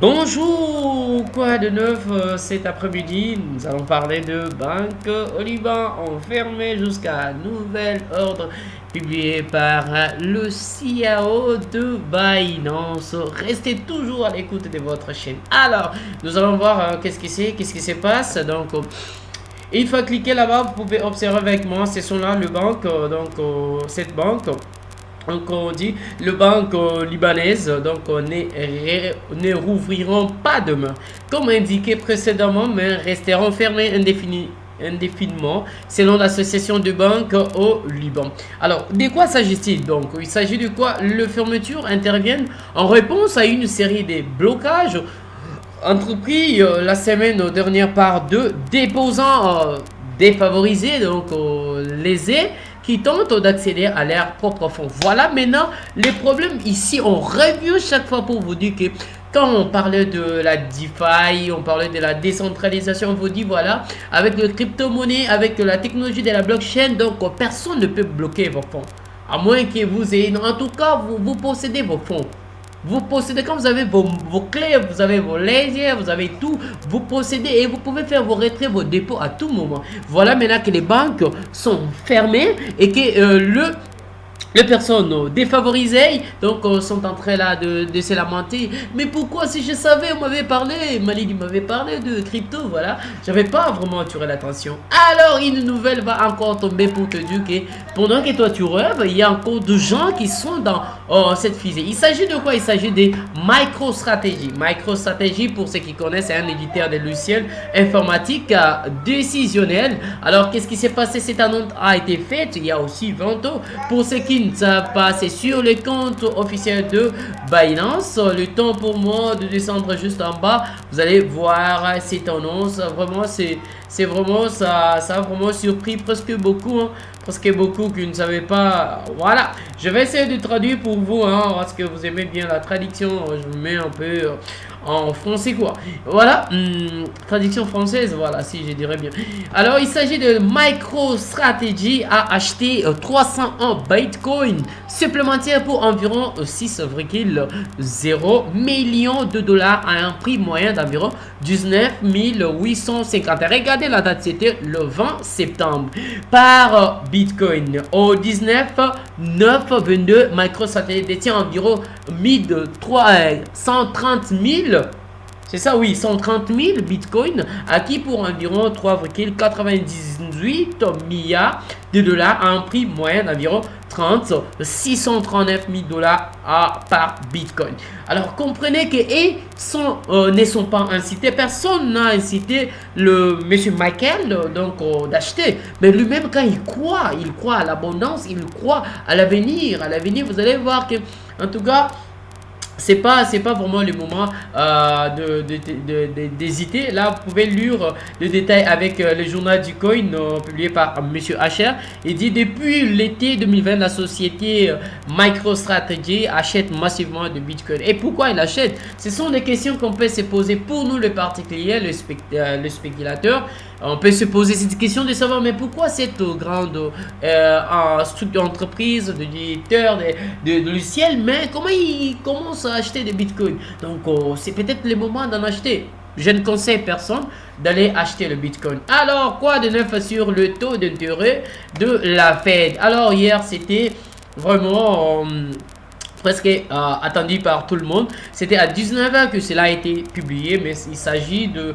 Bonjour, quoi de neuf cet après-midi? Nous allons parler de banque au Liban enfermée jusqu'à nouvel ordre publié par le CIO de Binance. Restez toujours à l'écoute de votre chaîne. Alors, nous allons voir qu'est-ce qui se passe. Une fois cliqué là-bas, vous pouvez observer avec moi, ce sont là le banque, cette banque. Donc on dit le banque libanaise ne rouvriront pas demain. Comme indiqué précédemment, mais resteront fermés indéfiniment selon l'association de banques au Liban. Alors, de quoi s'agit-il donc? Il s'agit de quoi? Les fermetures interviennent en réponse à une série de blocages entrepris la semaine dernière par deux déposants défavorisés, lésés, qui tentent d'accéder à leurs propres fonds. Voilà maintenant les problèmes ici. On revient chaque fois pour vous dire que quand on parlait de la DeFi, on parlait de la décentralisation, on vous dit voilà, avec le crypto-monnaie, avec la technologie de la blockchain, donc personne ne peut bloquer vos fonds. À moins que vous ayez, en tout cas, vous possédez vos fonds. Vous possédez, quand vous avez vos clés, vous avez vos ledgers, vous avez tout, vous possédez et vous pouvez faire vos retraits, vos dépôts à tout moment. Voilà maintenant que les banques sont fermées et que les personnes défavorisées sont en train là de se lamenter. Mais pourquoi, si je savais, on m'avait parlé, Malidi m'avait parlé de crypto, voilà. J'avais pas vraiment attiré l'attention. Alors une nouvelle va encore tomber pour te dire que pendant que toi tu rêves, il y a encore des gens qui sont dans cette fusée. Il s'agit de quoi? Il s'agit de MicroStrategy. MicroStrategy, pour ceux qui connaissent, c'est un éditeur de logiciels informatiques décisionnels. Alors qu'est-ce qui s'est passé? Cette annonce a été faite il y a aussi 20 ans. Pour ceux qui ne savent pas, c'est sur le compte officiel de Binance. Le temps pour moi de descendre juste en bas, vous allez voir cette annonce. Vraiment, c'est vraiment ça a vraiment surpris presque beaucoup, hein, presque beaucoup qui ne savaient pas. Voilà, je vais essayer de traduire pour vous, hein, parce que vous aimez bien la traduction. Je me mets un peu en français quoi. Voilà, traduction française, voilà, si je dirais bien. Alors il s'agit de MicroStrategy à acheter 301 Bitcoin supplémentaires pour environ 6,0 millions de dollars à un prix moyen d'environ 19 850. Regardez la date, c'était le 20 septembre par Bitcoin. Au 19 9 22, MicroStrategy détient environ 130 000. C'est ça, oui, 130 000 bitcoins acquis pour environ 3,98 milliards de dollars à un prix moyen d'environ 639 000 dollars par bitcoin. Alors comprenez que ne sont pas incités, personne n'a incité le monsieur Michael d'acheter, mais lui-même quand il croit à l'abondance, il croit à l'avenir, vous allez voir que en tout cas c'est pas vraiment le moment d'hésiter. Là vous pouvez lire le détail avec le journal du coin publié par monsieur Asher. Il dit depuis l'été 2020 la société MicroStrategy achète massivement de Bitcoin. Et pourquoi il achète? Ce sont des questions qu'on peut se poser pour nous, le particulier, le spéculateur. On peut se poser cette question de savoir mais pourquoi cette grande structure d'entreprise, d'éditeur, de logiciels, mais comment ils commencent à acheter des bitcoins? Donc c'est peut-être le moment d'en acheter. Je ne conseille personne d'aller acheter le bitcoin. Alors quoi de neuf sur le taux d'intérêt de la Fed? Alors hier c'était vraiment presque attendu par tout le monde. C'était à 19h que cela a été publié, mais il s'agit de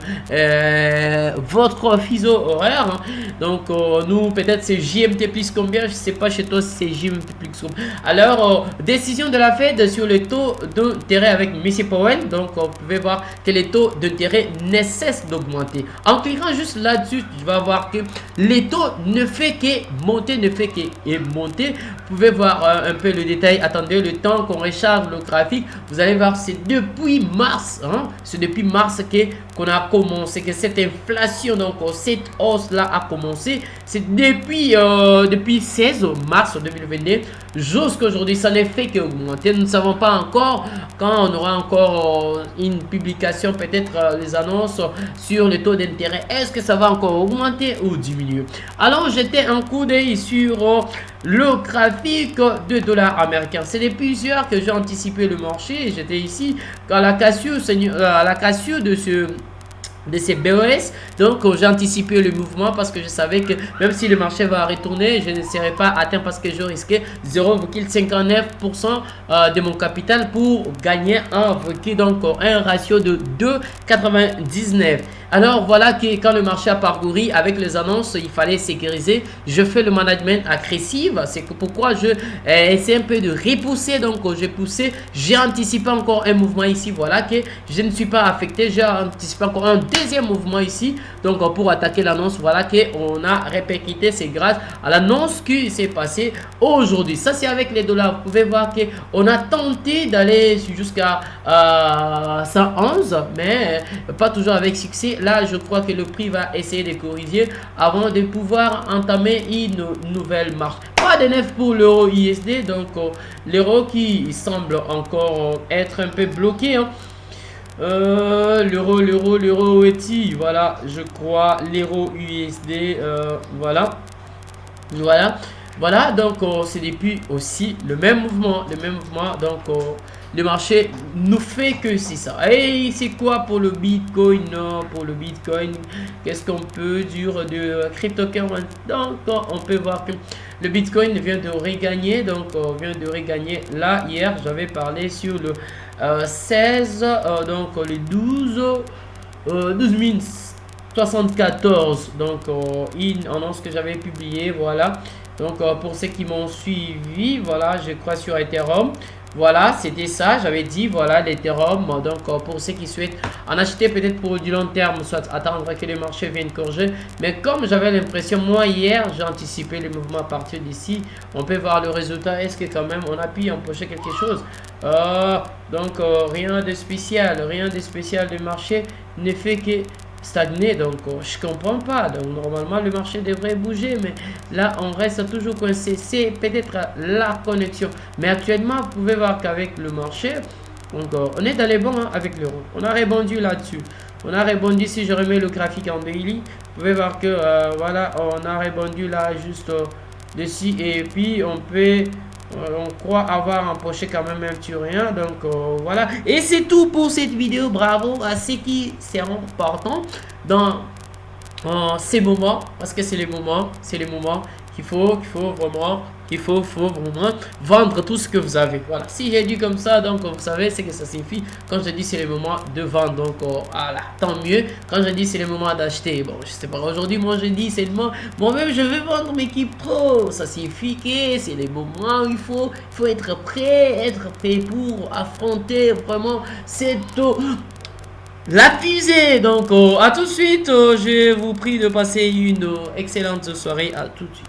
votre fuseau horaire, hein. Donc nous peut-être c'est GMT plus combien, je sais pas chez toi si c'est GMT plus combien. Alors décision de la Fed sur le taux d'intérêt avec M. Powell. Donc vous pouvez voir que les taux d'intérêt ne cessent d'augmenter. En cliquant juste là-dessus, tu vas voir que les taux ne fait que monter, monter. Vous pouvez voir un peu le détail. Attendez le temps qu'on recharge le graphique, vous allez voir c'est depuis mars, hein, c'est depuis mars qu'on a commencé, que cette inflation, donc cette hausse là a commencé. C'est depuis 16 mars 2022 jusqu'à aujourd'hui, ça n'est fait qu'augmenter. Nous ne savons pas encore quand on aura encore une publication, peut-être les annonces sur le taux d'intérêt. Est-ce que ça va encore augmenter ou diminuer? Allons jeter un coup d'œil sur le graphique de dollar américain. C'est des plusieurs que j'ai anticipé le marché. J'étais ici à la cassure de ces BOS. Donc j'ai anticipé le mouvement parce que je savais que même si le marché va retourner, je ne serai pas atteint parce que je risquais 0,59% de mon capital pour gagner un ratio de 2,99. Alors voilà que quand le marché a parcouru avec les annonces, il fallait sécuriser. Je fais le management agressif. C'est pourquoi je essaie un peu de repousser. Donc j'ai poussé, j'ai anticipé encore un mouvement ici. Voilà que je ne suis pas affecté. J'ai anticipé encore un deuxième mouvement ici. Donc pour attaquer l'annonce, voilà que on a répercuté. C'est grâce à l'annonce qui s'est passée aujourd'hui. Ça c'est avec les dollars. Vous pouvez voir que on a tenté d'aller jusqu'à 111, mais pas toujours avec succès. Là, je crois que le prix va essayer de corriger avant de pouvoir entamer une nouvelle marche. Pas de neuf pour l'euro USD, donc l'euro qui semble encore être un peu bloqué. Hein. L'euro ETI, voilà, je crois, l'euro USD, voilà, donc c'est depuis aussi le même mouvement, donc le marché nous fait que c'est ça. Et c'est quoi pour le Bitcoin? Pour le Bitcoin, qu'est-ce qu'on peut dire de cryptocurrency? Donc on peut voir que le Bitcoin vient de regagner, donc là. Hier j'avais parlé sur le 16, donc le 12 074, donc une annonce que j'avais publiée, voilà. Donc pour ceux qui m'ont suivi, voilà, je crois sur Ethereum, voilà, c'était ça, j'avais dit, voilà, l'Ethereum. Donc pour ceux qui souhaitent en acheter peut-être pour du long terme, soit attendre que le marché vienne corriger. Mais comme j'avais l'impression, moi hier, j'ai anticipé le mouvement à partir d'ici. On peut voir le résultat. Est-ce que quand même on a pu empocher quelque chose? Donc rien de spécial, le marché ne fait que stagner. Donc je comprends pas. Donc normalement le marché devrait bouger, mais là on reste toujours coincé. C'est peut-être la connexion, mais actuellement vous pouvez voir qu'avec le marché, donc on est dans les bons, hein, avec l'euro. On a rebondi là-dessus, on a rebondi. Si je remets le graphique en daily, vous pouvez voir que voilà, on a rebondi là juste dessus, et puis on peut on croit avoir empoché quand même un petit rien. Donc voilà, et c'est tout pour cette vidéo. Bravo à ceux qui seront partants dans ces moments, parce que c'est les moments qu'il faut vraiment vendre tout ce que vous avez. Voilà, si j'ai dit comme ça, donc vous savez ce que ça signifie. Quand je dis c'est le moment de vendre, donc voilà, tant mieux. Quand je dis c'est le moment d'acheter, bon, je sais pas, aujourd'hui moi je dis c'est le moment, moi-même je vais vendre mes équipes pro. Ça signifie que c'est les moments où il faut être prêt pour affronter vraiment cette la fusée. Donc à tout de suite, je vous prie de passer une excellente soirée. À tout de suite.